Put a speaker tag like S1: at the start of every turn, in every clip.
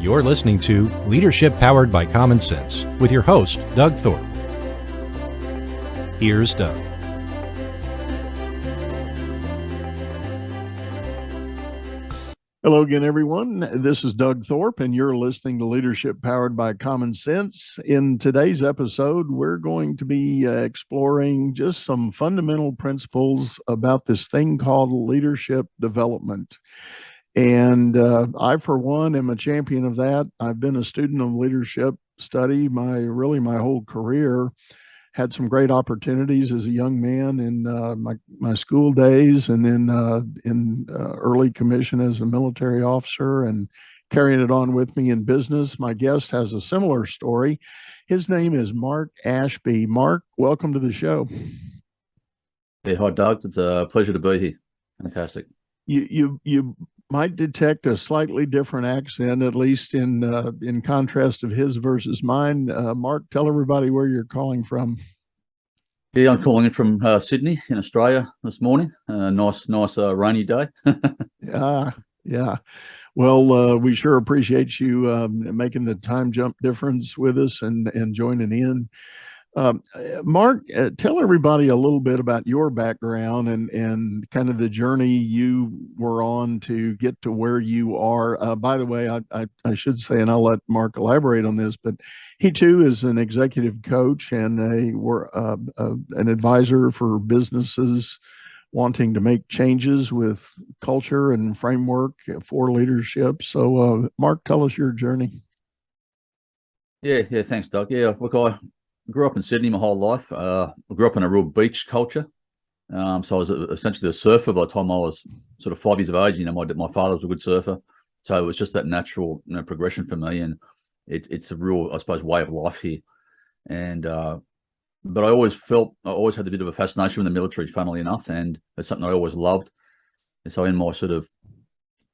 S1: You're listening to Leadership Powered by Common Sense with your host, Doug Thorpe. Here's Doug.
S2: Hello again, everyone. This is Doug Thorpe, and you're listening to Leadership Powered by Common Sense. In today's episode, we're going to be exploring just some fundamental principles about this thing called leadership development. And I, for one, am a champion of that. I've been a student of leadership study my whole career. Had some great opportunities as a young man in my school days, and then in early commission as a military officer, and carrying it on with me in business. My guest has a similar story. His name is Mark Ashby. Mark, welcome to the show.
S3: Yeah, hi, Doug. It's a pleasure to be here. Fantastic.
S2: You might detect a slightly different accent, at least in contrast of his versus mine. Mark, tell everybody where you're calling from.
S3: Yeah, I'm calling in from Sydney in Australia this morning. Nice rainy day.
S2: Yeah. Well, we sure appreciate you making the time jump difference with us and joining in. Mark, tell everybody a little bit about your background and kind of the journey you were on to get to where you are. By the way, I should say, and I'll let Mark elaborate on this, but he too is an executive coach and an advisor for businesses wanting to make changes with culture and framework for leadership. So, Mark, tell us your journey.
S3: Yeah, thanks, Doug. Yeah, look, I grew up in Sydney my whole life. I grew up in a real beach culture. So I was essentially a surfer by the time I was sort of 5 years of age. You know, my father was a good surfer. So it was just that natural progression for me. And it's a real, I suppose, way of life here. And but I always had a bit of a fascination with the military, funnily enough. And it's something I always loved. And so in my sort of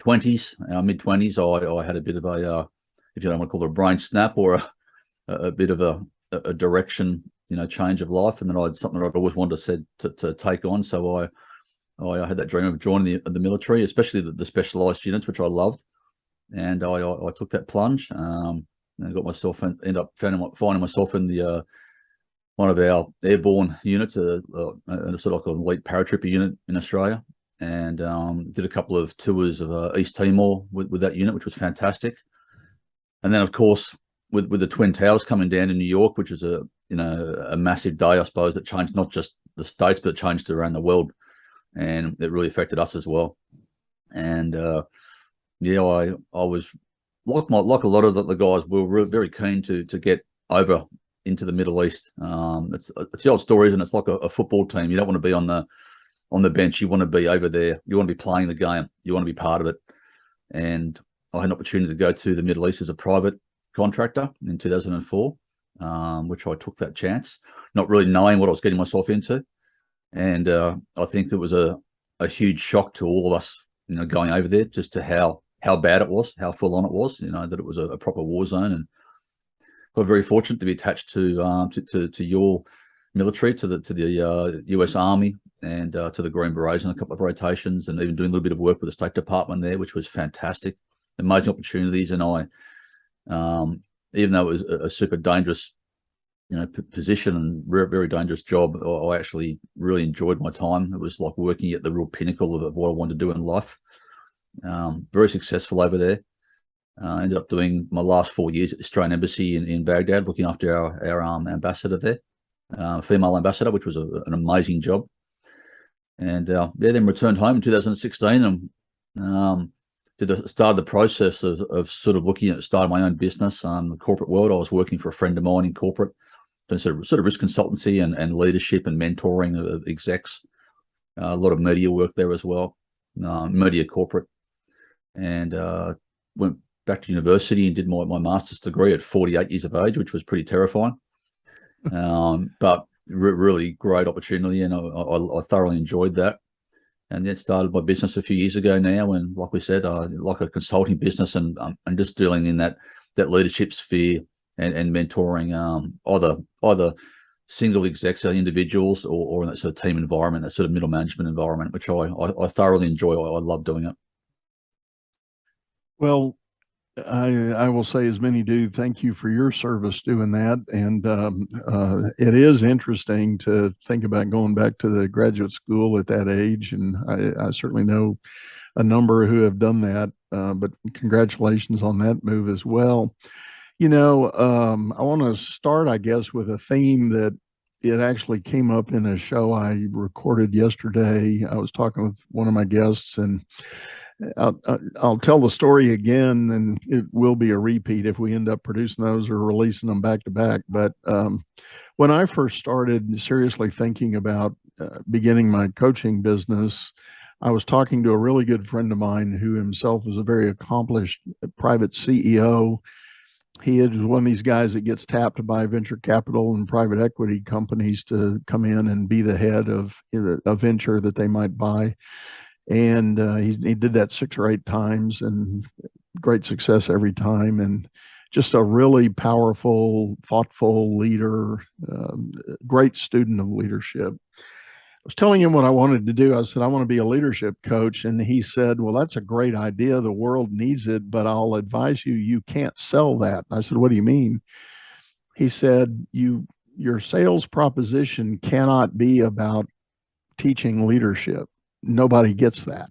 S3: 20s, mid-20s, I had a bit of a, if you don't want to call it a brain snap, or a bit of a direction, change of life, and then I had something that I'd always wanted to take on. So I had that dream of joining the military, especially the specialised units, which I loved, and I took that plunge. And got myself ended up finding myself in the one of our airborne units, sort of like an elite paratrooper unit in Australia, and did a couple of tours of East Timor with that unit, which was fantastic. And then, of course, with the Twin Towers coming down in New York, which is a massive day, I suppose, that changed not just the States, but it changed around the world, and it really affected us as well. And I was like a lot of the guys, we were very keen to get over into the Middle East. It's the old story, and it's like a football team. You don't want to be on the bench. You want to be over there. You want to be playing the game. You want to be part of it. And I had an opportunity to go to the Middle East as a private contractor in 2004, which I took that chance, not really knowing what I was getting myself into. And I think it was a huge shock to all of us, going over there, just to how bad it was, how full on it was, that it was a proper war zone. And got very fortunate to be attached to your military, to the US Army, and to the Green Berets on a couple of rotations, and even doing a little bit of work with the State Department there, which was fantastic. Amazing opportunities. And I, even though it was a super dangerous, position and very dangerous job, I actually really enjoyed my time. It was like working at the real pinnacle of what I wanted to do in life. Very successful over there. Ended up doing my last 4 years at the Australian Embassy in Baghdad, looking after our ambassador there, female ambassador, which was an amazing job. And then returned home in 2016 and started the process of sort of looking at starting my own business. The corporate world, I was working for a friend of mine in corporate, doing sort of risk consultancy and leadership and mentoring of execs. A lot of media work there as well, media corporate, and went back to university and did my master's degree at 48 years of age, which was pretty terrifying, but really great opportunity, and I thoroughly enjoyed that. And then started my business a few years ago now, and like we said, like a consulting business, and just dealing in that leadership sphere and mentoring either single execs, individuals, or in that sort of team environment, that sort of middle management environment, which I thoroughly enjoy. I love doing it.
S2: Well, I will say, as many do, thank you for your service doing that. And it is interesting to think about going back to the graduate school at that age. And I certainly know a number who have done that. But congratulations on that move as well. I want to start, I guess, with a theme that it actually came up in a show I recorded yesterday. I was talking with one of my guests, and I'll tell the story again, and it will be a repeat if we end up producing those or releasing them back to back. But when I first started seriously thinking about beginning my coaching business, I was talking to a really good friend of mine who himself is a very accomplished private CEO. He is one of these guys that gets tapped by venture capital and private equity companies to come in and be the head of a venture that they might buy. And he did that 6 or 8 times, and great success every time. And just a really powerful, thoughtful leader, great student of leadership. I was telling him what I wanted to do. I said, I want to be a leadership coach. And he said, well, that's a great idea. The world needs it, but I'll advise you, you can't sell that. I said, what do you mean? He said, your sales proposition cannot be about teaching leadership. Nobody gets that.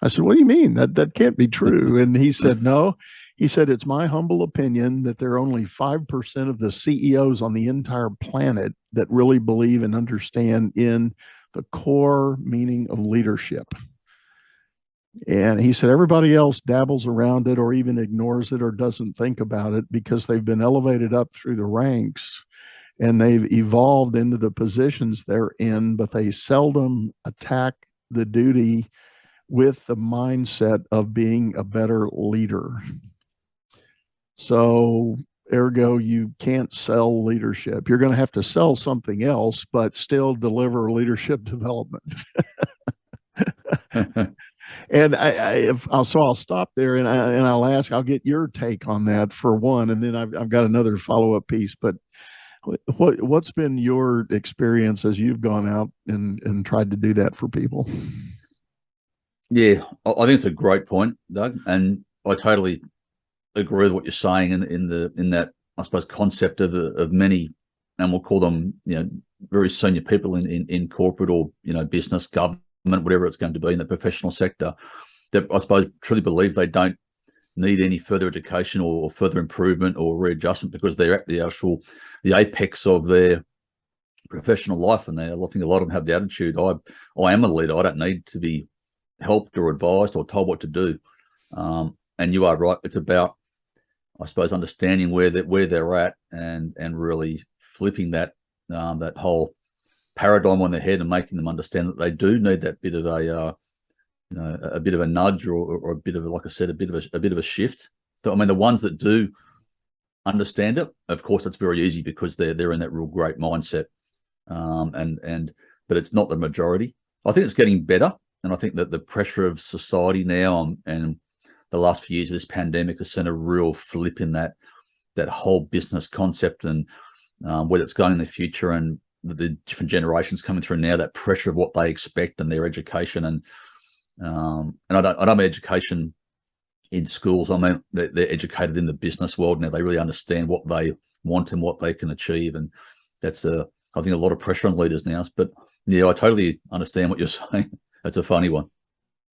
S2: I said, what do you mean? That can't be true. And he said, no. He said, it's my humble opinion that there are only 5% of the CEOs on the entire planet that really believe and understand in the core meaning of leadership. And he said, everybody else dabbles around it or even ignores it or doesn't think about it because they've been elevated up through the ranks and they've evolved into the positions they're in, but they seldom attack the duty with the mindset of being a better leader. So, ergo, you can't sell leadership. You're going to have to sell something else, but still deliver leadership development. And so I'll stop there, and I'll ask. I'll get your take on that for one, and then I've got another follow-up piece. But what's been your experience as you've gone out and tried to do that for people?
S3: Yeah, I think it's a great point, Doug, and I totally agree with what you're saying in that, I suppose, concept of many, and we'll call them, very senior people in corporate or business, government, whatever it's going to be in the professional sector, that I suppose truly believe they don't need any further education or further improvement or readjustment because they're at the apex of their professional life, and I think a lot of them have the attitude, I am a leader, I don't need to be helped or advised or told what to do. And you are right, it's about, I suppose, understanding where they're at and really flipping that whole paradigm on their head and making them understand that they do need that bit of a bit of a nudge or a bit of, like I said, a bit of a shift. So, I mean, the ones that do understand it, of course, it's very easy because they're in that real great mindset. But it's not the majority. I think it's getting better, and I think that the pressure of society now and the last few years of this pandemic has sent a real flip in that whole business concept and where it's going in the future, and the different generations coming through now, that pressure of what they expect and their education. And I don't mean education in schools. I mean they're educated in the business world now. They really understand what they want and what they can achieve, and that's I think a lot of pressure on leaders now. But yeah, I totally understand what you're saying. That's a funny one.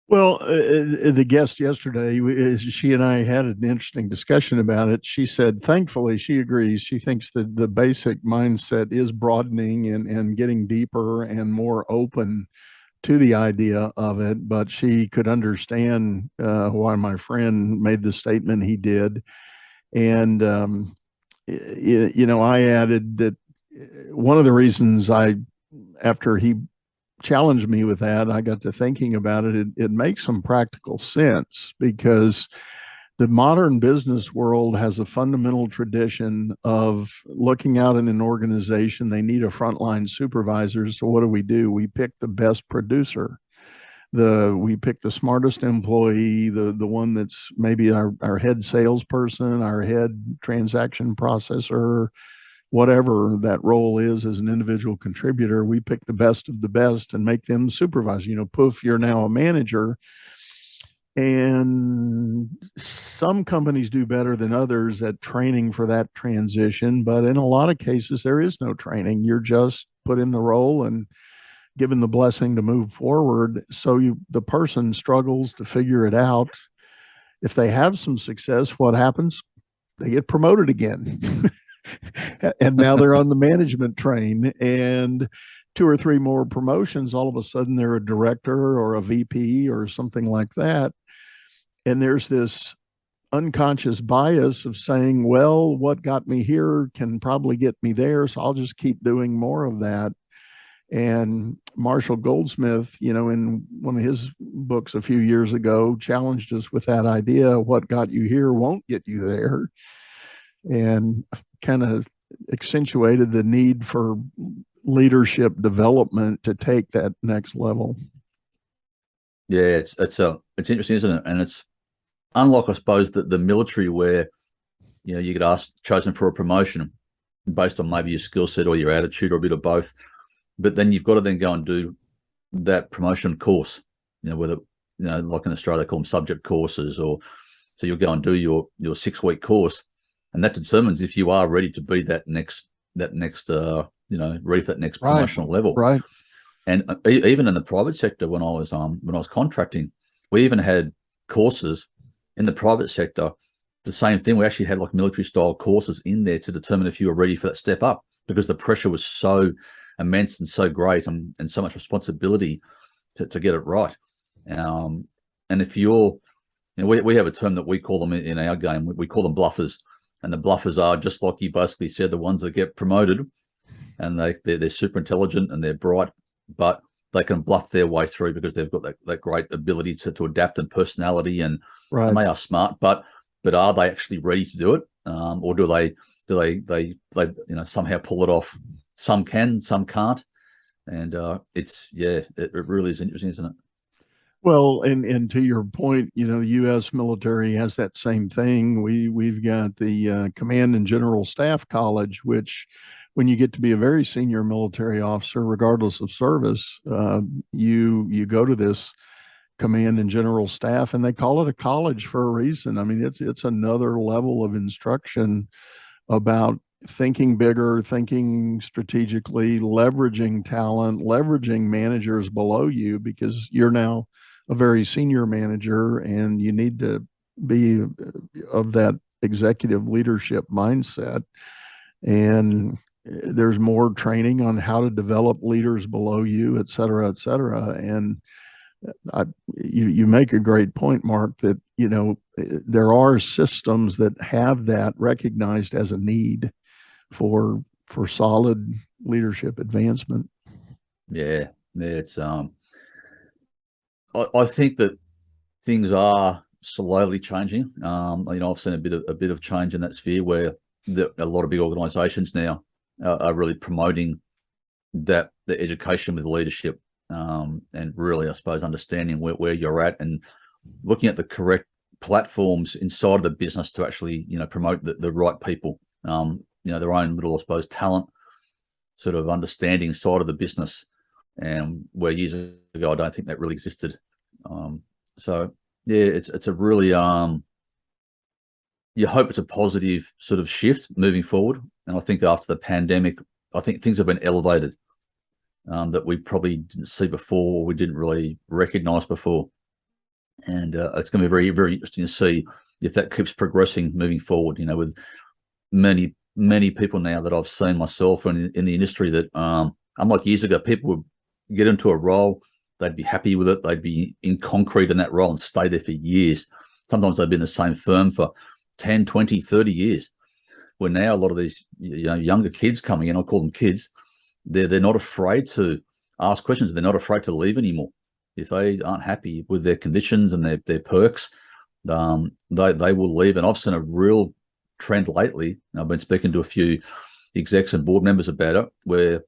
S2: Well, the guest yesterday, she and I had an interesting discussion about it. She said, thankfully, she agrees. She thinks that the basic mindset is broadening and getting deeper and more open to the idea of it. But she could understand why my friend made the statement he did. And, I added that one of the reasons after he challenged me with that, I got to thinking about it. It makes some practical sense because the modern business world has a fundamental tradition of looking out in an organization. They need a frontline supervisor. So what do? We pick the best producer. We pick the smartest employee, the one that's maybe our head salesperson, our head transaction processor, whatever that role is as an individual contributor. We pick the best of the best and make them supervisor. Poof, you're now a manager. And some companies do better than others at training for that transition, but in a lot of cases, there is no training. You're just put in the role and given the blessing to move forward. So the person struggles to figure it out. If they have some success, what happens? They get promoted again. And now they're on the management train, and two or three more promotions, all of a sudden they're a director or a VP or something like that. And there's this unconscious bias of saying, well, what got me here can probably get me there, so I'll just keep doing more of that. And Marshall Goldsmith, in one of his books a few years ago, challenged us with that idea: what got you here won't get you there. And kind of accentuated the need for leadership development to take that next level.
S3: Yeah, it's interesting, isn't it? And it's unlike, I suppose, the military, where you get chosen for a promotion based on maybe your skill set or your attitude or a bit of both, but then you've got to then go and do that promotion course. Whether like in Australia they call them subject courses, or so you'll go and do your 6-week course, and that determines if you are ready to be that next ready for that next promotional level.
S2: Right.
S3: And even in the private sector, when I was contracting, we even had courses in the private sector. The same thing. We actually had like military style courses in there to determine if you were ready for that step up, because the pressure was so immense and so great, and so much responsibility to get it right. And if you're, we have a term that we call them in our game. We call them bluffers, and the bluffers are, just like you basically said, the ones that get promoted, and they're super intelligent and they're bright, but they can bluff their way through because they've got that great ability to adapt and personality, and
S2: Right.
S3: and they are smart, but are they actually ready to do it, or do they somehow pull it off? Some can, some can't, and it really is interesting, isn't it?
S2: Well, and to your point, the U.S. military has that same thing. We've got the Command and General Staff College, which, when you get to be a very senior military officer, regardless of service, you go to this Command and General Staff, and they call it a college for a reason. I mean, it's another level of instruction about thinking bigger, thinking strategically, leveraging talent, leveraging managers below you, because you're now a very senior manager and you need to be of that executive leadership mindset. And there's more training on how to develop leaders below you, et cetera, et cetera. And you make a great point, Mark, that there are systems that have that recognized as a need for solid leadership advancement.
S3: Yeah, it's I think that things are slowly changing. I've seen a bit of change in that sphere, where a lot of big organisations now are really promoting the education with leadership, and really, I suppose, understanding where you're at and looking at the correct platforms inside of the business to actually promote the right people. Their own little, I suppose, talent sort of understanding side of the business, and where years ago I don't think that really existed. So yeah, it's a really you hope it's a positive sort of shift moving forward. And I think after the pandemic, I think things have been elevated that we probably didn't see before, or we didn't really recognize before. And it's going to be very, very interesting to see if that keeps progressing moving forward, with many people now that I've seen myself in the industry that, unlike years ago, people would get into a role, they'd be happy with it, they'd be in concrete in that role and stay there for years. Sometimes they've been in the same firm for 10, 20, 30 years. Where now a lot of these younger kids coming in, I call them kids, they're not afraid to ask questions. They're not afraid to leave anymore. If they aren't happy with their conditions and their perks, they will leave. And I've seen a real trend lately. I've been speaking to a few execs and board members about it, where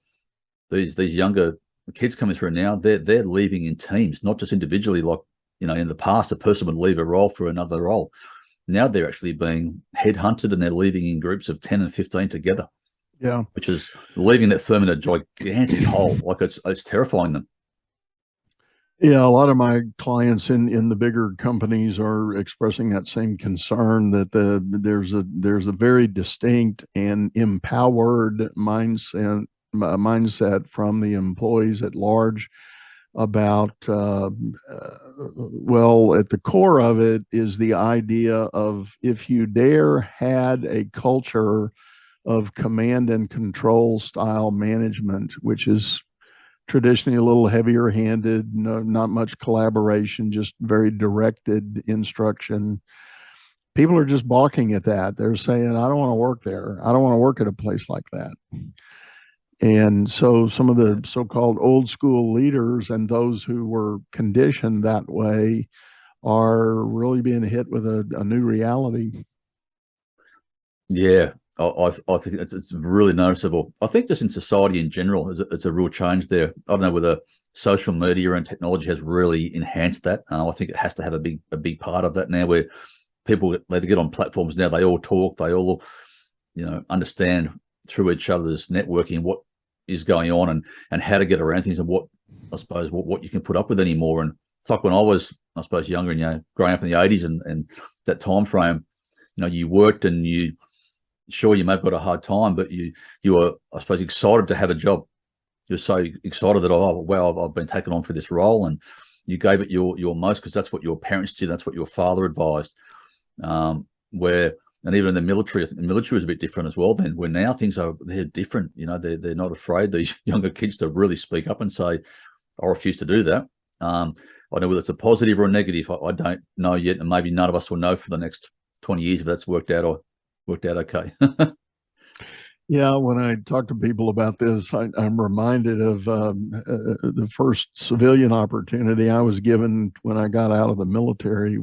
S3: these younger kids coming through now, they're leaving in teams, not just individually. Like, in the past, a person would leave a role for another role. Now they're actually being headhunted, and they're leaving in groups of 10 and 15 together.
S2: Yeah.
S3: Which is leaving that firm in a gigantic hole. Like it's terrifying them.
S2: Yeah, a lot of my clients in the bigger companies are expressing that same concern that there's a very distinct and empowered mindset from the employees at large about well, at the core of it is the idea of if you dare had a culture of command and control style management, which is traditionally a little heavier handed, not much collaboration, just very directed instruction. People are just balking at that. They're saying, I don't want to work there. I don't want to work at a place like that. And so some of the so-called old school leaders and those who were conditioned that way are really being hit with a new reality.
S3: Yeah, I think it's really noticeable. I think just in society in general, it's a real change there. I don't know whether social media and technology has really enhanced that. I think it has to have a big part of that now, where people they get on platforms now. They all talk. They all understand through each other's networking what is going on and how to get around things and what I suppose what you can put up with anymore. And it's like when I was, I suppose, younger and growing up in the 80s and that time frame, you worked and sure, you may have got a hard time, but you were, I suppose, excited to have a job. You're so excited that, oh wow, I've been taken on for this role, and you gave it your most because that's what your parents did, that's what your father advised. Where and even in the military was a bit different as well. Then where now they're different. They're not afraid, these younger kids, to really speak up and say, I refuse to do that. I know whether it's a positive or a negative. I don't know yet, and maybe none of us will know for the next 20 years if that's worked out okay.
S2: Yeah, when I talk to people about this, I'm reminded of the first civilian opportunity I was given when I got out of the military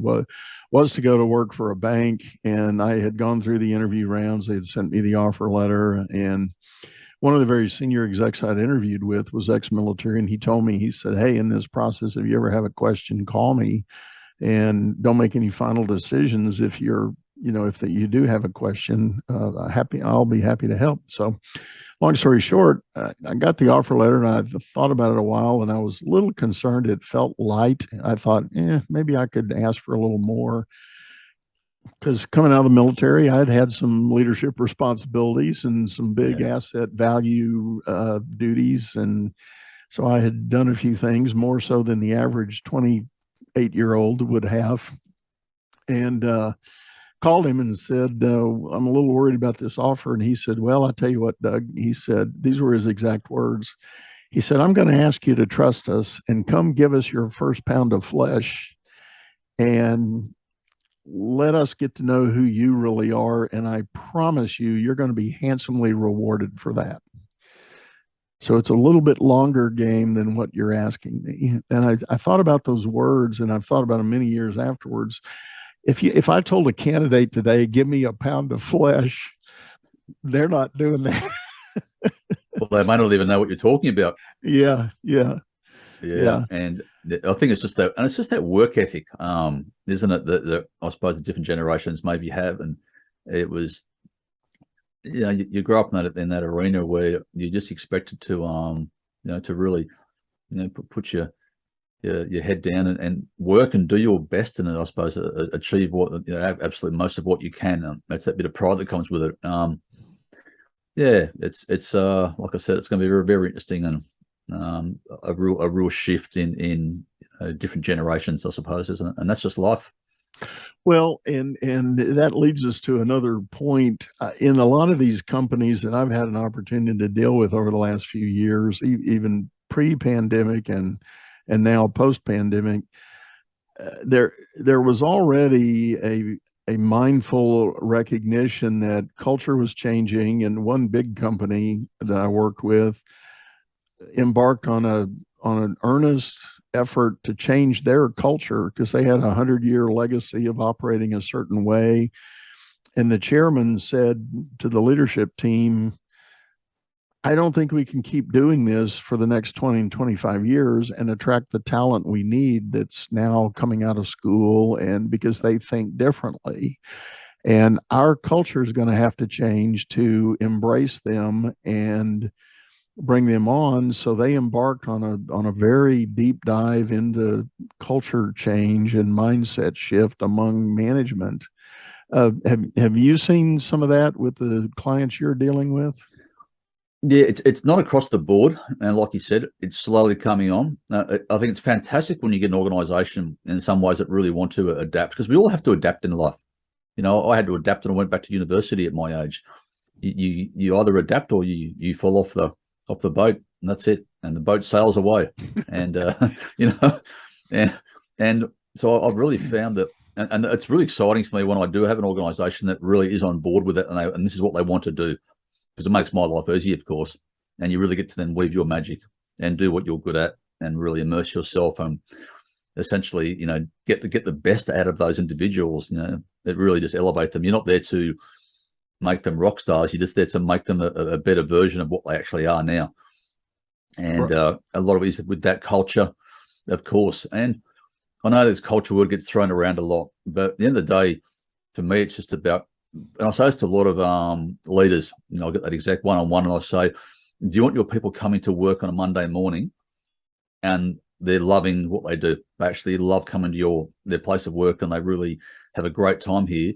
S2: was to go to work for a bank, and I had gone through the interview rounds. They had sent me the offer letter, and one of the very senior execs I'd interviewed with was ex-military, and he told me, he said, "Hey, in this process, if you ever have a question, call me, and don't make any final decisions if you do have a question. I'll be happy to help." So, long story short, I got the offer letter and I thought about it a while, and I was a little concerned. It felt light. I thought, maybe I could ask for a little more, because coming out of the military, I'd had some leadership responsibilities and some big asset value duties, and so I had done a few things more so than the average 28-year-old would have, and called him and said, I'm a little worried about this offer. And he said, well, I tell you what, Doug, he said, these were his exact words. He said, I'm going to ask you to trust us and come give us your first pound of flesh and let us get to know who you really are. And I promise you're going to be handsomely rewarded for that. So it's a little bit longer game than what you're asking me. And I thought about those words, and I've thought about them many years afterwards. If I told a candidate today, give me a pound of flesh, they're not doing that.
S3: Well, they may not even know what you're talking about.
S2: Yeah.
S3: And I think it's just that work ethic, isn't it? That I suppose the different generations maybe have, and it was, you grow up in that arena where you're just expected to, to really, put your head down and work and do your best, and I suppose achieve what absolutely most of what you can. That's that bit of pride that comes with it. It's like I said, it's going to be very, very interesting, and a real shift in different generations, I suppose, isn't it? And that's just life.
S2: Well, and that leads us to another point. In a lot of these companies that I've had an opportunity to deal with over the last few years, even pre-pandemic and now post-pandemic, there was already a mindful recognition that culture was changing, and one big company that I worked with embarked on an earnest effort to change their culture because they had a 100-year legacy of operating a certain way. And the chairman said to the leadership team, I don't think we can keep doing this for the next 20 and 25 years and attract the talent we need that's now coming out of school, and because they think differently. And our culture is going to have to change to embrace them and bring them on. So they embarked on a very deep dive into culture change and mindset shift among management. Have you seen some of that with the clients you're dealing with?
S3: Yeah, it's not across the board, and like you said, it's slowly coming on. I think it's fantastic when you get an organisation in some ways that really want to adapt, because we all have to adapt in life. You know, I had to adapt, and I went back to university at my age. You either adapt or you fall off the boat, and that's it. And the boat sails away, and you know, and so I've really found that, and it's really exciting for me when I do have an organisation that really is on board with it, and this is what they want to do, because it makes my life easy, of course. And you really get to then weave your magic and do what you're good at, and really immerse yourself and essentially, you know, get the best out of those individuals. You know, that really just elevate them. You're not there to make them rock stars. You're just there to make them a better version of what they actually are now. And
S2: Right.
S3: a lot of it is with that culture, of course. And I know this culture word gets thrown around a lot, but at the end of the day, for me, it's just about, and I say this to a lot of leaders, you know, I get that exact one-on-one, and I say, do you want your people coming to work on a Monday morning and they're loving what they do? They actually love coming to their place of work, and they really have a great time here,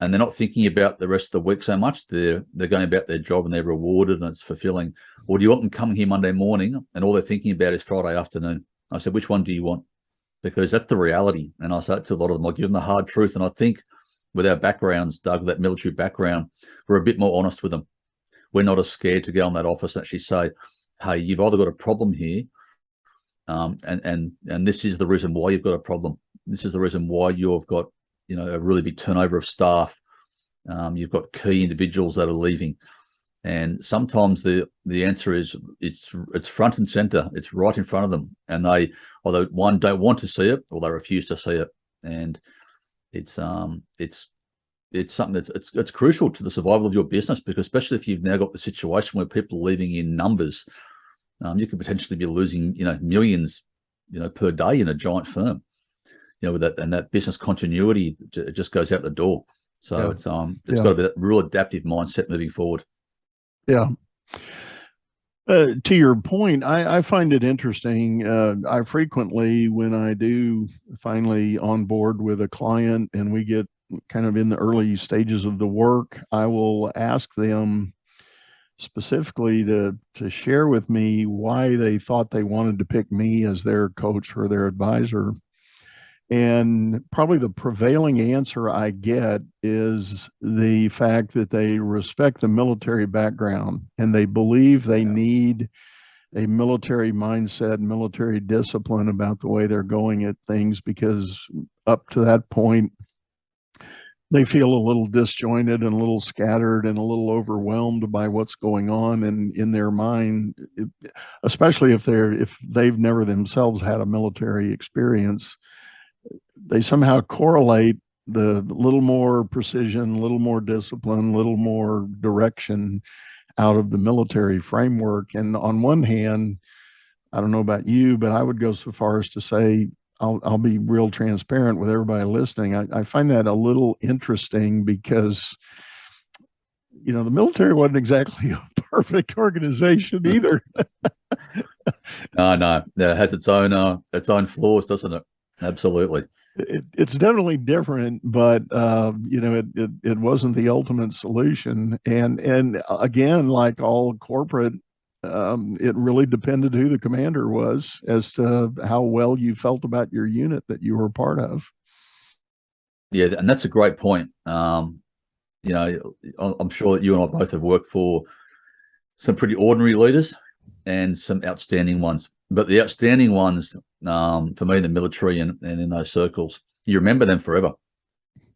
S3: and they're not thinking about the rest of the week so much. They're going about their job and they're rewarded and it's fulfilling. Or do you want them coming here Monday morning and all they're thinking about is Friday afternoon? I said, which one do you want? Because that's the reality. And I say it to a lot of them. I give them the hard truth. And I think with our backgrounds, Doug, that military background, we're a bit more honest with them. We're not as scared to go in that office and actually say, hey, you've either got a problem here, and this is the reason why you've got a problem. This is the reason why you've got, you know, a really big turnover of staff. You've got key individuals that are leaving. And sometimes the answer is it's front and center. It's right in front of them. And they either one, don't want to see it, or they refuse to see it. And it's something that's it's crucial to the survival of your business, because especially if you've now got the situation where people are leaving in numbers, you could potentially be losing, you know, millions, you know, per day in a giant firm. You know, with that, and that business continuity, it just goes out the door. So
S2: Yeah.
S3: it's
S2: Yeah.
S3: got to be that real adaptive mindset moving forward.
S2: Yeah. To your point, I find it interesting. I frequently, when I do finally on board with a client and we get kind of in the early stages of the work, I will ask them specifically to share with me why they thought they wanted to pick me as their coach or their advisor. And probably the prevailing answer I get is the fact that they respect the military background and they believe they need a military mindset, military discipline about the way they're going at things, because up to that point, they feel a little disjointed and a little scattered and a little overwhelmed by what's going on in their mind, especially if they've never themselves had a military experience. They somehow correlate the little more precision, a little more discipline, a little more direction out of the military framework. And on one hand, I don't know about you, but I would go so far as to say, I'll be real transparent with everybody listening. I find that a little interesting because, you know, the military wasn't exactly a perfect organization either.
S3: No, it has its own flaws, doesn't it? Absolutely.
S2: It's definitely different, but you know, it wasn't the ultimate solution. And again, like all corporate, it really depended who the commander was as to how well you felt about your unit that you were part of.
S3: Yeah, and that's a great point. You know, I'm sure that you and I both have worked for some pretty ordinary leaders and some outstanding ones. But the outstanding ones, for me, in the military and in those circles, you remember them forever.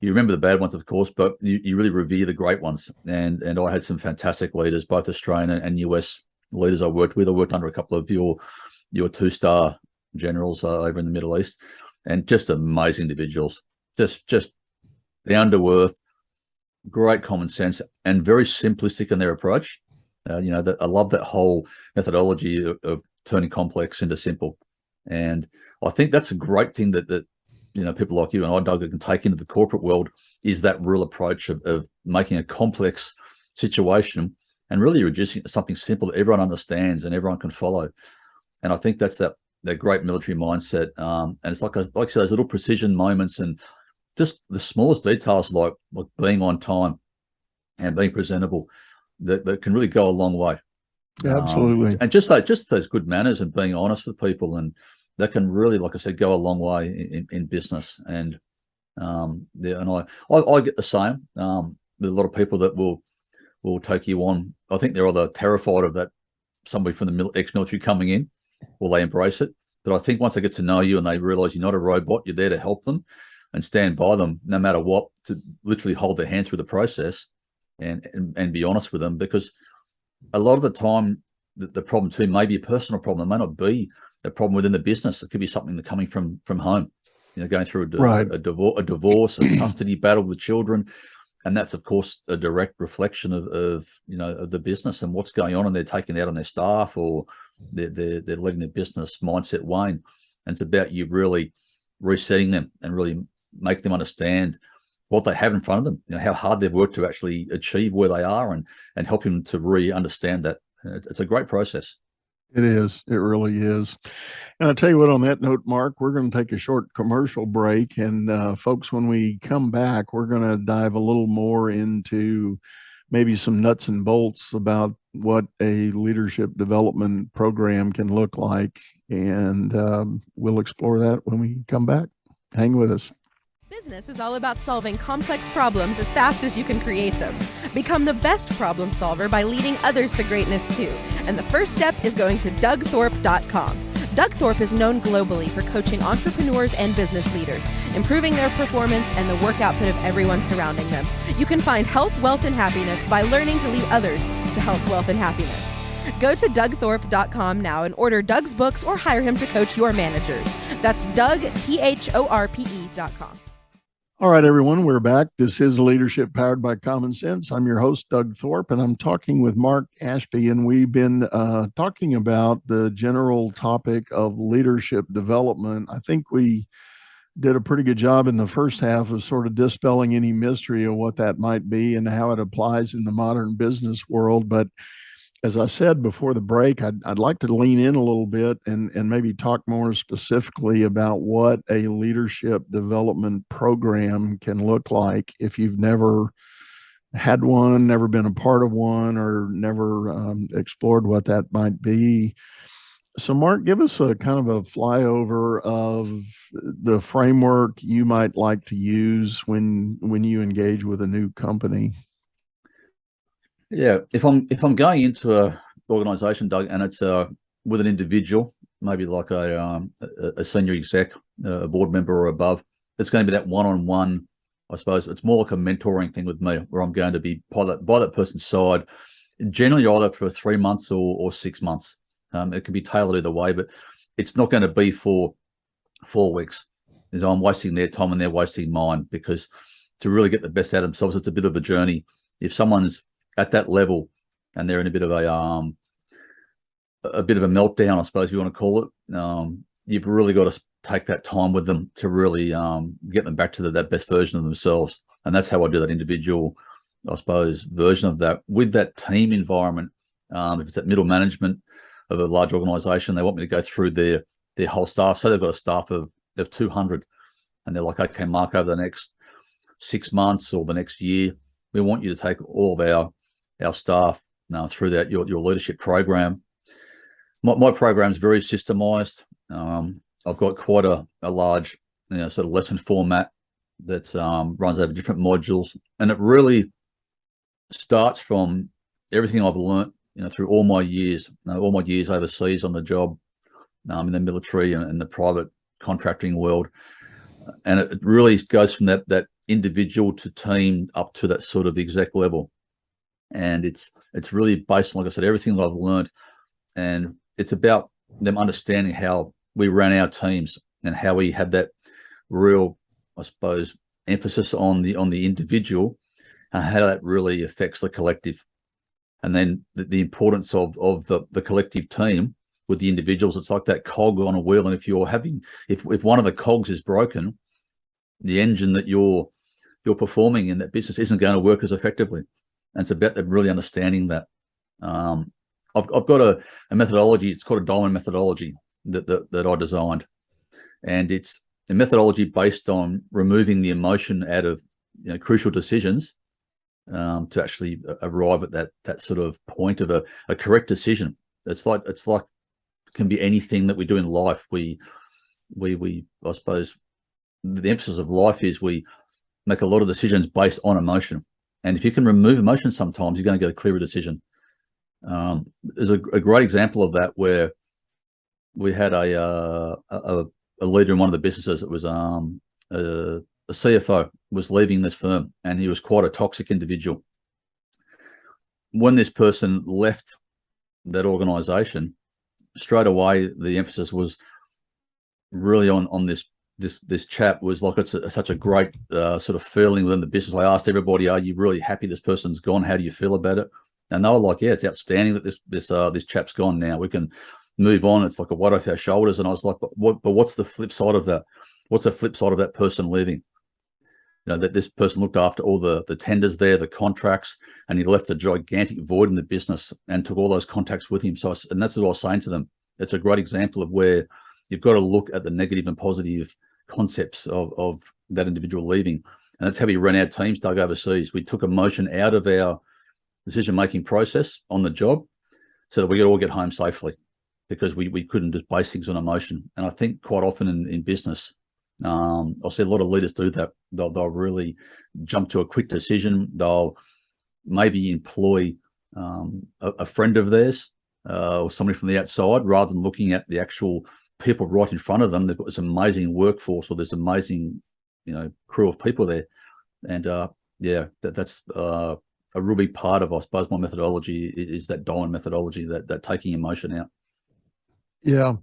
S3: You remember the bad ones, of course, but you really revere the great ones. And I had some fantastic leaders, both Australian and US leaders I worked with. I worked under a couple of your two-star generals over in the Middle East, and just amazing individuals, just down to earth, great common sense, and very simplistic in their approach. You know, that I love that whole methodology of turning complex into simple. And I think that's a great thing that you know, people like you and I, Doug, can take into the corporate world, is that real approach of making a complex situation and really reducing it to something simple that everyone understands and everyone can follow. And I think that's that great military mindset. And it's like I said, those little precision moments and just the smallest details, like being on time and being presentable, that can really go a long way.
S2: Absolutely.
S3: And just those good manners and being honest with people, and that can really, like I said, go a long way in business. And and I get the same. There's a lot of people that will take you on. I think they're either terrified of that somebody from the ex-military coming in, or they embrace it. But I think once they get to know you and they realize you're not a robot, you're there to help them and stand by them no matter what, to literally hold their hand through the process and be honest with them. Because a lot of the time, the problem too may be a personal problem. It may not be a problem within the business. It could be something that's coming from home, going through a divorce, a custody battle with children. And that's, of course, a direct reflection of the business and what's going on, and they're taking it out on their staff, or they're letting their business mindset wane. And it's about you really resetting them and really make them understand what they have in front of them, how hard they've worked to actually achieve where they are, and help them to really understand that. It's a great process.
S2: It is. It really is. And I'll tell you what, on that note, Mark, we're going to take a short commercial break. And folks, when we come back, we're going to dive a little more into maybe some nuts and bolts about what a leadership development program can look like. And we'll explore that when we come back. Hang with us.
S4: Business is all about solving complex problems as fast as you can create them. Become the best problem solver by leading others to greatness too. And the first step is going to DougThorpe.com. Doug Thorpe is known globally for coaching entrepreneurs and business leaders, improving their performance and the work output of everyone surrounding them. You can find health, wealth, and happiness by learning to lead others to health, wealth, and happiness. Go to DougThorpe.com now and order Doug's books or hire him to coach your managers. That's DougThorpe.com.
S2: All right, everyone, we're back. This is Leadership Powered by Common Sense. I'm your host, Doug Thorpe, and I'm talking with Mark Ashby, and we've been talking about the general topic of leadership development. I think we did a pretty good job in the first half of sort of dispelling any mystery of what that might be and how it applies in the modern business world. But as I said before the break, I'd like to lean in a little bit and maybe talk more specifically about what a leadership development program can look like if you've never had one, never been a part of one, or never explored what that might be. So, Mark, give us a kind of a flyover of the framework you might like to use when you engage with a new company.
S3: Yeah, if I'm going into a organization, Doug, and it's with an individual, maybe like a senior exec, a board member or above, it's going to be that one-on-one. I suppose it's more like a mentoring thing with me, where I'm going to be by that person's side, generally either for 3 months or 6 months. It can be tailored either way, but it's not going to be for 4 weeks. I'm wasting their time and they're wasting mine, because to really get the best out of themselves, it's a bit of a journey. If someone's at that level and they're in a bit of a meltdown, I suppose you want to call it, you've really got to take that time with them to really get them back to that best version of themselves. And that's how I do that individual, I suppose, version of that with that team environment. If it's at middle management of a large organization, they want me to go through their whole staff. So they've got a staff of 200, and they're like, okay, Mark, over the next 6 months or the next year, we want you to take all of our staff through that your leadership program. My program is very systemized. I've got quite a large sort of lesson format that runs over different modules, and it really starts from everything I've learned through all my years overseas on the job, in the military and the private contracting world. And it really goes from that individual to team up to that sort of exec level. And it's really based on, like I said, everything that I've learned. And it's about them understanding how we ran our teams and how we had that real, I suppose, emphasis on the individual and how that really affects the collective. And then the importance of the collective team with the individuals. It's like that cog on a wheel. And if one of the cogs is broken, the engine that you're performing in that business isn't going to work as effectively. And it's about them really understanding that. I've got a methodology. It's called a diamond methodology that I designed, and it's a methodology based on removing the emotion out of crucial decisions to actually arrive at that sort of point of a correct decision. It's like can be anything that we do in life. We I suppose the emphasis of life is we make a lot of decisions based on emotion, and if you can remove emotion, sometimes you're going to get a clearer decision. There's a great example of that where we had a leader in one of the businesses that was a CFO was leaving this firm, and he was quite a toxic individual. When this person left that organization, straight away the emphasis was really on this chap. Was like it's such a great sort of feeling within the business. I asked everybody, "Are you really happy this person's gone? How do you feel about it?" And they were like, "Yeah, it's outstanding that this chap's gone. Now we can move on. It's like a weight off our shoulders." And I was like, "But what's the flip side of that? What's the flip side of that person leaving? That this person looked after all the tenders there, the contracts, and he left a gigantic void in the business and took all those contacts with him." So, and that's what I was saying to them. It's a great example of where you've got to look at the negative and positive concepts of that individual leaving. And that's how we ran our teams, Doug, overseas. We took emotion out of our decision-making process on the job so that we could all get home safely, because we couldn't just base things on emotion. And I think quite often in business, I'll see a lot of leaders do that. They'll really jump to a quick decision. They'll maybe employ a friend of theirs or somebody from the outside, rather than looking at the actual people right in front of them. They've got this amazing workforce, or this amazing crew of people there. And that's a real big part of, I suppose, my methodology is that diamond methodology, that taking emotion out.
S2: Yeah.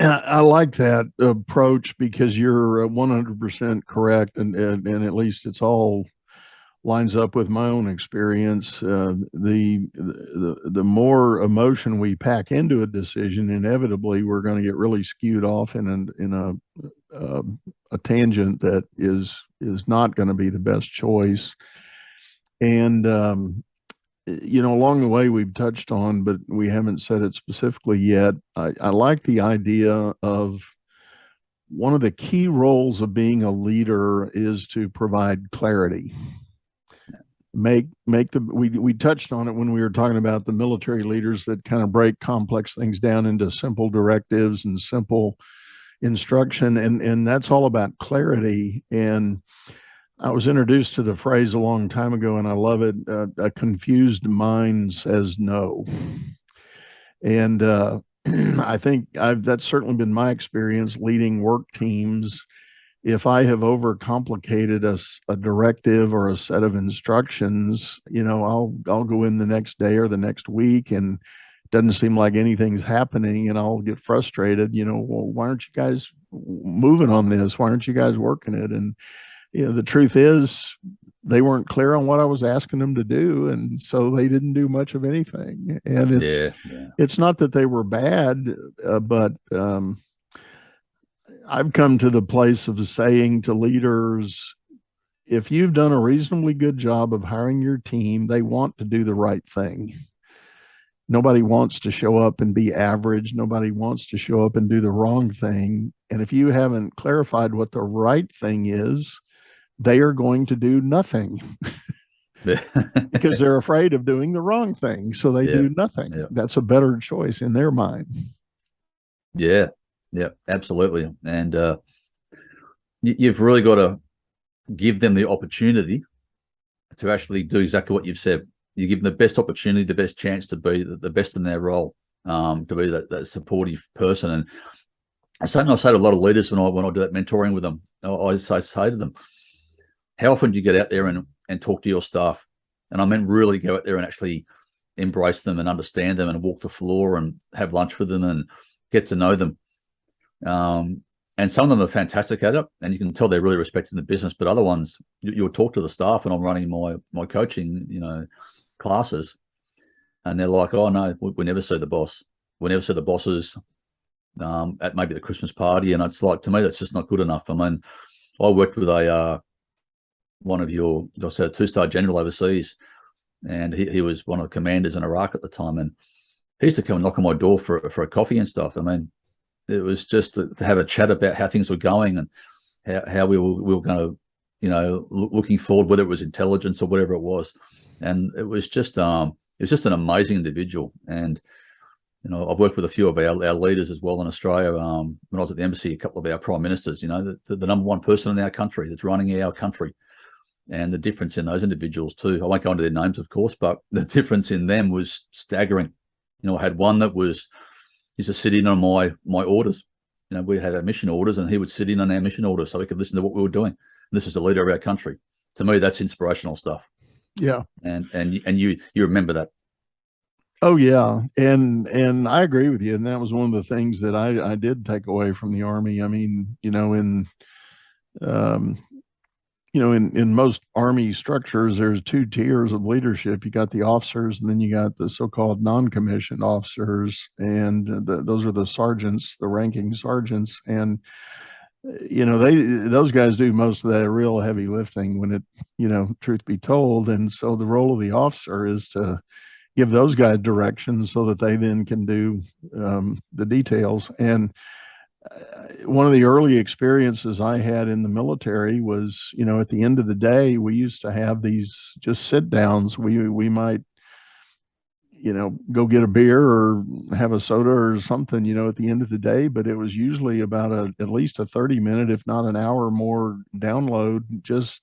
S2: I like that approach, because you're 100% correct, and at least it's all lines up with my own experience. The more emotion we pack into a decision, inevitably we're going to get really skewed off in a tangent that is not going to be the best choice. And along the way we've touched on, but we haven't said it specifically yet. I like the idea of one of the key roles of being a leader is to provide clarity. We touched on it when we were talking about the military leaders that kind of break complex things down into simple directives and simple instruction, and that's all about clarity. And I was introduced to the phrase a long time ago, and I love it. A confused mind says no. And I think that's certainly been my experience leading work teams. If I have overcomplicated a directive or a set of instructions, I'll go in the next day or the next week, and it doesn't seem like anything's happening, and I'll get frustrated. Well, why aren't you guys moving on this? Why aren't you guys working it? And the truth is, they weren't clear on what I was asking them to do, and so they didn't do much of anything. And it's not that they were bad, but I've come to the place of saying to leaders, if you've done a reasonably good job of hiring your team, they want to do the right thing. Nobody wants to show up and be average. Nobody wants to show up and do the wrong thing. And if you haven't clarified what the right thing is, they are going to do nothing because they're afraid of doing the wrong thing. So they do nothing. Yeah. That's a better choice in their mind.
S3: Yeah, absolutely. And you've really got to give them the opportunity to actually do exactly what you've said. You give them the best opportunity, the best chance to be the best in their role, to be that supportive person. And something I say to a lot of leaders when I do that mentoring with them, I say to them, how often do you get out there and talk to your staff? And I mean really go out there and actually embrace them and understand them and walk the floor and have lunch with them and get to know them. And some of them are fantastic at it, and you can tell they're really respecting the business. But other ones, you'll talk to the staff, and I'm running my coaching, classes, and they're like, "Oh no, we never see the boss. We never see the bosses at maybe the Christmas party." And it's like, to me, that's just not good enough. I mean, I worked with one of your, I said, a 2-star general overseas, and he was one of the commanders in Iraq at the time, and he used to come and knock on my door for a coffee and stuff. I mean, it was just to have a chat about how things were going and how we were going to, looking forward, whether it was intelligence or whatever it was. And it was just an amazing individual. And, I've worked with a few of our leaders as well in Australia. When I was at the embassy, a couple of our prime ministers, the number one person in our country that's running our country, and the difference in those individuals too. I won't go into their names, of course, but the difference in them was staggering. I had one that used to sit in on my orders. We had our mission orders, and he would sit in on our mission orders so he could listen to what we were doing. And this was the leader of our country. To me, that's inspirational stuff.
S2: Yeah.
S3: And you remember that.
S2: Oh yeah. And I agree with you. And that was one of the things that I did take away from the Army. I mean, in most Army structures, there's two tiers of leadership. You got the officers, and then you got the so-called non-commissioned officers, and those are the sergeants, the ranking sergeants. And those guys do most of that real heavy lifting when it, truth be told. And so the role of the officer is to give those guys directions so that they then can do the details. And one of the early experiences I had in the military was, at the end of the day, we used to have these just sit downs. We might, go get a beer or have a soda or something, at the end of the day, but it was usually about at least a 30-minute, if not an hour more download, just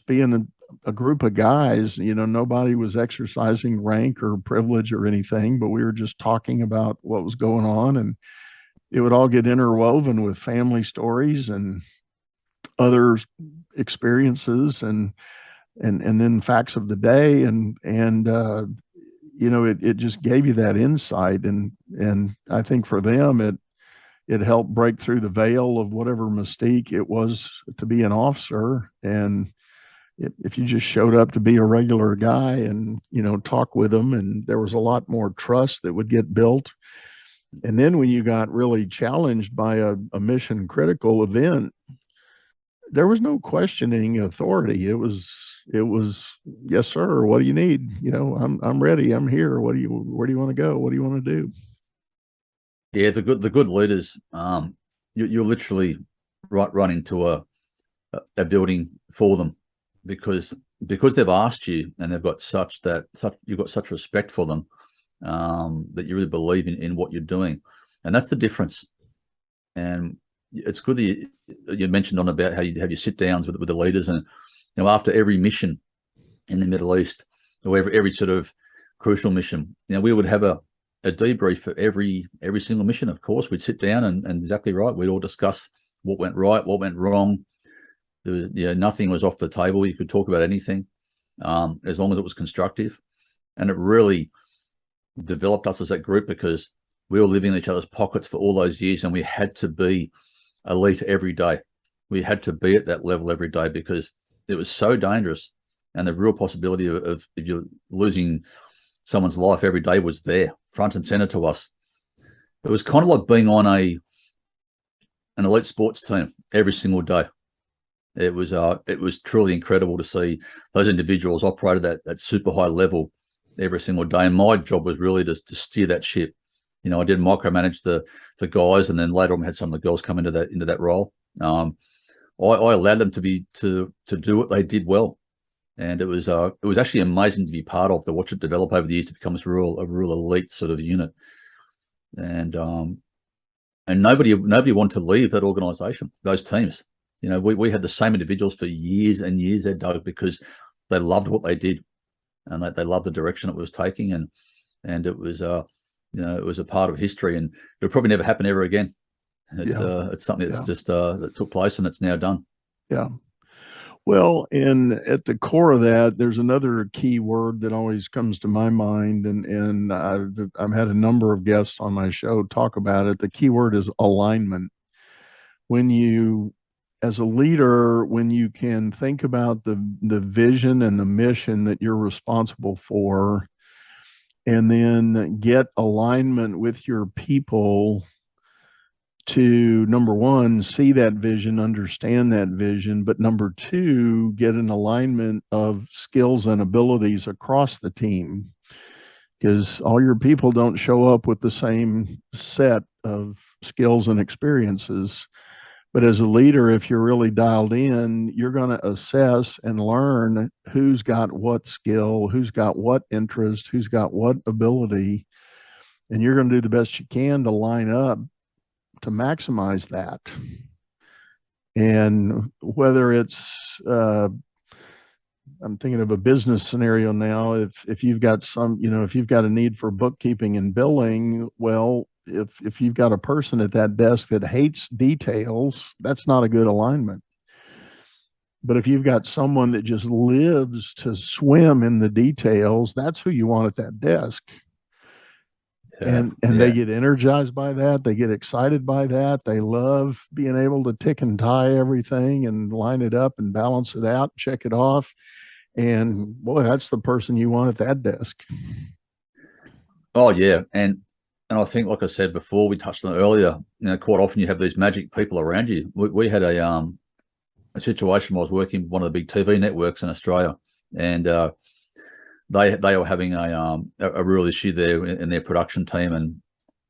S2: being a group of guys. Nobody was exercising rank or privilege or anything, but we were just talking about what was going on, and it would all get interwoven with family stories and other experiences and then facts of the day. It just gave you that insight. And I think for them, it helped break through the veil of whatever mystique it was to be an officer. And if you just showed up to be a regular guy and, talk with them, and there was a lot more trust that would get built. And then when you got really challenged by a mission critical event, there was no questioning authority. It was, yes, sir. What do you need? I'm ready. I'm here. Where do you want to go? What do you want to do?
S3: Yeah. The good leaders, you're literally run into a building for them because they've asked you, and they've got you've got such respect for them, that you really believe in what you're doing. And that's the difference. And it's good that you mentioned on about how you have your sit downs with the leaders, and after every mission in the Middle East, or every sort of crucial mission, we would have a debrief for every single mission. Of course, we'd sit down and exactly right, we'd all discuss what went right, what went wrong. There was, nothing was off the table. You could talk about anything, as long as it was constructive. And it really developed us as that group, because we were living in each other's pockets for all those years, and we had to be elite every day. We had to be at that level every day, because it was so dangerous, and the real possibility of if you're losing someone's life every day was there, front and center to us. It was kind of like being on an elite sports team every single day. It was truly incredible to see those individuals operate at that super high level every single day. And my job was really to steer that ship. I did micromanage the guys, and then later on we had some of the girls come into that role. I allowed them to do what they did well, and it was actually amazing to be part of, to watch it develop over the years to become a real elite sort of unit. And nobody wanted to leave that organisation, those teams. We had the same individuals for years and years there, Doug, because they loved what they did, and they loved the direction it was taking, and it was it was a part of history, and it'll probably never happen ever again. It's something that's just that took place, and it's now done.
S2: Yeah. Well, and at the core of that, there's another key word that always comes to my mind, and I've had a number of guests on my show talk about it. The key word is alignment. When you, as a leader, when you can think about the vision and the mission that you're responsible for, and then get alignment with your people to, number one, see that vision, understand that vision, but number two, get an alignment of skills and abilities across the team, because all your people don't show up with the same set of skills and experiences. But as a leader, if you're really dialed in, you're going to assess and learn who's got what skill, who's got what interest, who's got what ability, and you're going to do the best you can to line up to maximize that. And whether it's, I'm thinking of a business scenario now. If you've got if you've got a need for bookkeeping and billing, well, if you've got a person at that desk that hates details, that's not a good alignment. But if you've got someone that just lives to swim in the details, that's who you want at that desk. And they get energized by that. They get excited by that. They love being able to tick and tie everything and line it up and balance it out, check it off. And boy, that's the person you want at that desk.
S3: Oh yeah. And I think, like I said before, we touched on it earlier, quite often you have these magic people around you. We had a situation where I was working with one of the big TV networks in Australia, and they were having a real issue there in their production team. And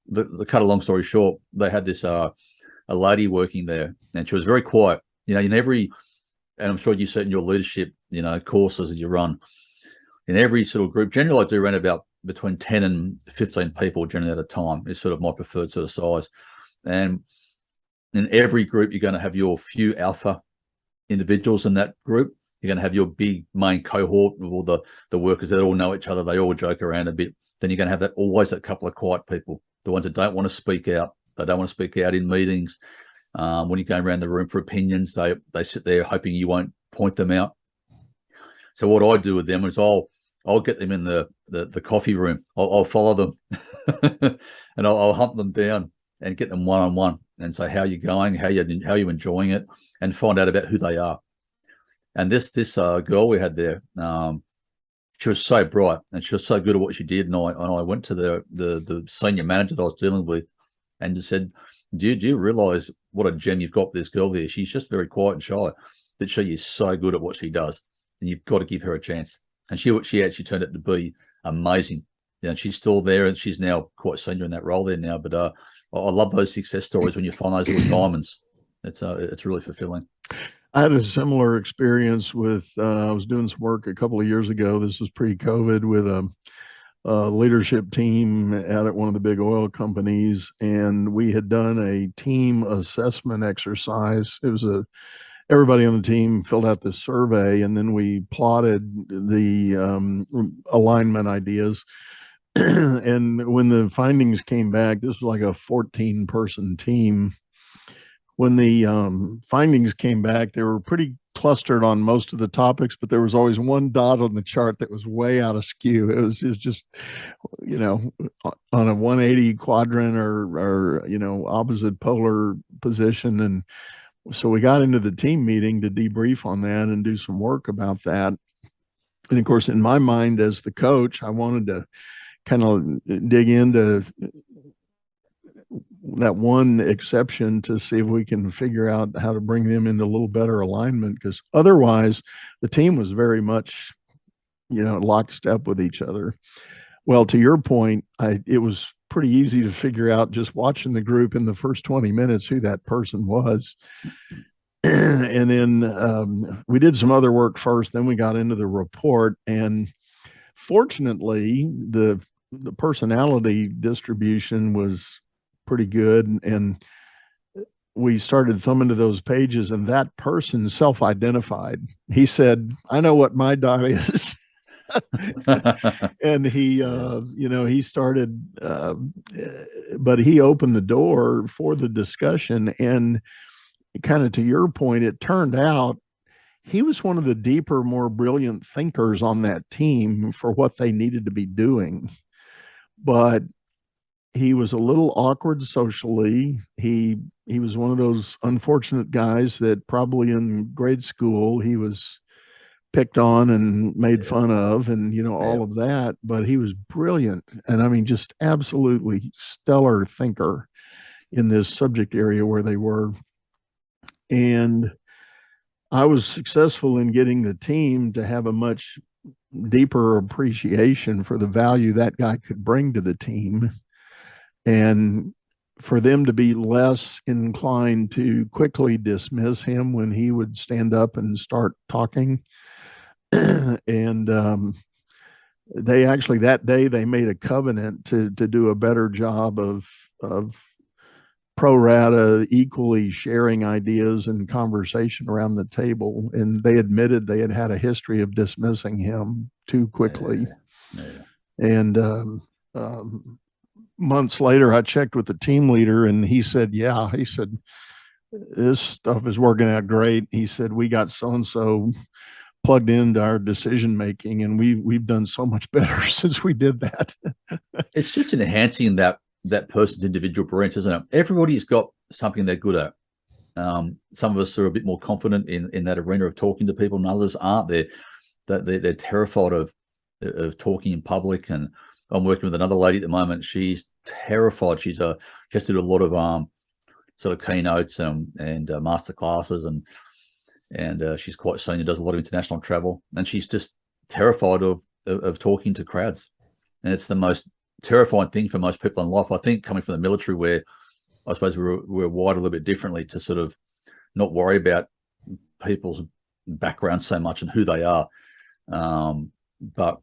S3: the cut a long story short, they had this a lady working there, and she was very quiet. In every, and I'm sure you see it in your leadership, courses that you run, in every sort of group, generally I do around about between 10 and 15 people generally at a time is sort of my preferred sort of size. And in every group, you're going to have your few alpha individuals in that group. You're going to have your big main cohort of all the workers that all know each other. They all joke around a bit. Then you're going to have always a couple of quiet people, the ones that don't want to speak out. They don't want to speak out in meetings. When you're going around the room for opinions, they sit there hoping you won't point them out. So what I do with them is I'll get them in the coffee room. I'll follow them and I'll hunt them down and get them one-on-one and say, how are you going? How are you enjoying it? And find out about who they are. And this girl we had there, she was so bright and she was so good at what she did. And I went to the senior manager that I was dealing with and just said, do you realize what a gem you've got with this girl there? She's just very quiet and shy, but she is so good at what she does. And you've got to give her a chance. And she actually turned out to be amazing. She's still there and she's now quite senior in that role there now. But I love those success stories when you find those little diamonds. It's really fulfilling.
S2: I had a similar experience with, I was doing some work a couple of years ago. This was pre-COVID with a leadership team out at one of the big oil companies. And we had done a team assessment exercise. It was everybody on the team filled out this survey, and then we plotted the alignment ideas. And when the findings came back, this was like a 14-person team. When the findings came back, they were pretty clustered on most of the topics, but there was always one dot on the chart that was way out of skew. It was just, on a 180 quadrant or opposite polar position. And so we got into the team meeting to debrief on that and do some work about that. And of course, in my mind as the coach, I wanted to kind of dig into that one exception to see if we can figure out how to bring them into a little better alignment, because otherwise the team was very much, lockstep with each other. Well, to your point, it was pretty easy to figure out just watching the group in the first 20 minutes who that person was. And then we did some other work first, then we got into the report. And fortunately, the personality distribution was pretty good. And we started thumbing to those pages, and that person self-identified. He said, I know what my dot is. And he started, but he opened the door for the discussion. And kind of to your point, it turned out he was one of the deeper, more brilliant thinkers on that team for what they needed to be doing. But he was a little awkward socially. He was one of those unfortunate guys that probably in grade school he was picked on and made fun of, and all of that. But he was brilliant, and I mean, just absolutely stellar thinker. in this subject area where they were. And I was successful in getting the team to have a much deeper appreciation for the value that guy could bring to the team, and for them to be less inclined to quickly dismiss him when he would stand up and start talking. And they actually, that day, they made a covenant to do a better job of pro rata equally sharing ideas and conversation around the table. And they admitted they had had a history of dismissing him too quickly. And months later, I checked with the team leader, and he said, this stuff is working out great. He said, we got so-and-so plugged into our decision making, and we've done so much better since we did that.
S3: It's just enhancing that person's individual brilliance, isn't it? Everybody's got something they're good at. Some of us are a bit more confident in that arena of talking to people, and others aren't. They're terrified of talking in public. And I'm working with another lady at the moment. She's terrified. She has to do a lot of sort of keynotes and master classes, and she's quite senior, does a lot of international travel, and she's just terrified of talking to crowds. And it's the most terrifying thing for most people in life. I think coming from the military, where I suppose we're wired a little bit differently to sort of not worry about people's background so much and who they are. But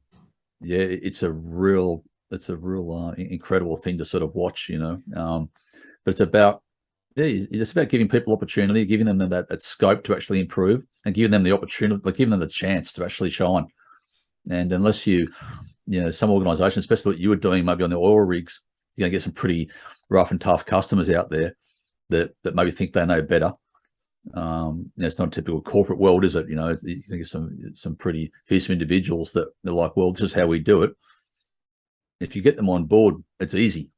S3: yeah, it's a real incredible thing to sort of watch, but it's about, it's about giving people opportunity, giving them that scope to actually improve, and giving them the opportunity, like giving them the chance to actually shine. And unless some organizations, especially what you were doing maybe on the oil rigs, you're going to get some pretty rough and tough customers out there that maybe think they know better. It's not a typical corporate world, is it? You can get some pretty fearsome individuals that they're like, well, this is how we do it. If you get them on board, it's easy.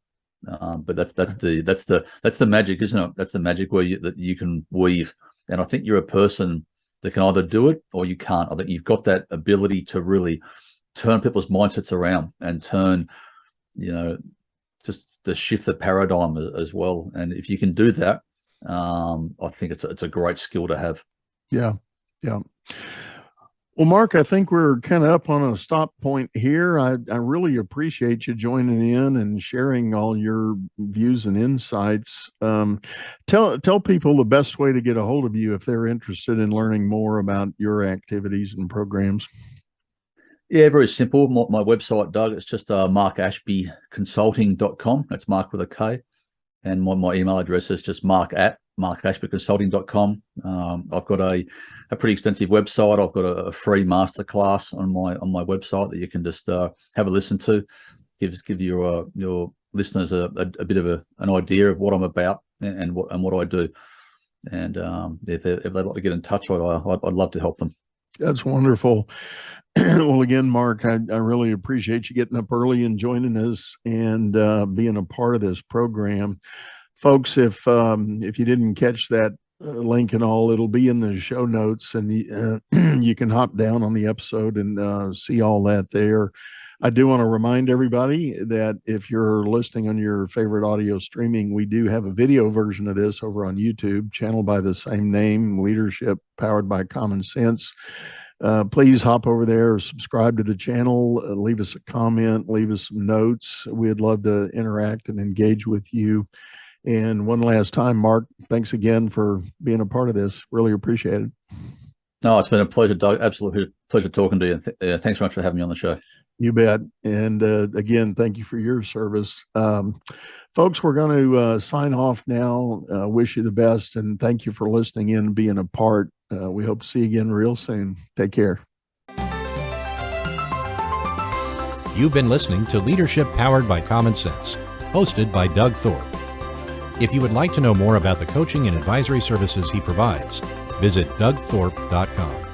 S3: But that's the magic, isn't it? That's the magic that you can weave. And I think you're a person that can either do it or you can't. I think you've got that ability to really turn people's mindsets around and turn, just to shift the paradigm as well. And if you can do that, I think it's a great skill to have.
S2: Yeah. Well, Mark, I think we're kind of up on a stop point here. I really appreciate you joining in and sharing all your views and insights. Tell people the best way to get a hold of you if they're interested in learning more about your activities and programs.
S3: Yeah, very simple. My website, Doug, it's just markashbyconsulting.com. That's Mark with a K. And my email address is just mark@markashbyconsulting.com. I've got a pretty extensive website. I've got a free masterclass on my website that you can just have a listen to. Give your listeners a bit of an idea of what I'm about and what I do. And if they'd like to get in touch, I'd love to help them.
S2: That's wonderful. Well, again, Mark, I really appreciate you getting up early and joining us and being a part of this program. Folks, if you didn't catch that link and all, it'll be in the show notes, and you can hop down on the episode and see all that there. I do want to remind everybody that if you're listening on your favorite audio streaming, we do have a video version of this over on YouTube, channel by the same name, Leadership Powered by Common Sense. Please hop over there, subscribe to the channel, leave us a comment, leave us some notes. We'd love to interact and engage with you. And one last time, Mark, thanks again for being a part of this. Really appreciate it.
S3: No, it's been a pleasure, Doug. Absolute pleasure talking to you. Thanks so much for having me on the show.
S2: You bet. And again, thank you for your service. Folks, we're going to sign off now. Wish you the best, and thank you for listening in and being a part. We hope to see you again real soon. Take care.
S1: You've been listening to Leadership Powered by Common Sense, hosted by Doug Thorpe. If you would like to know more about the coaching and advisory services he provides, visit dougthorpe.com.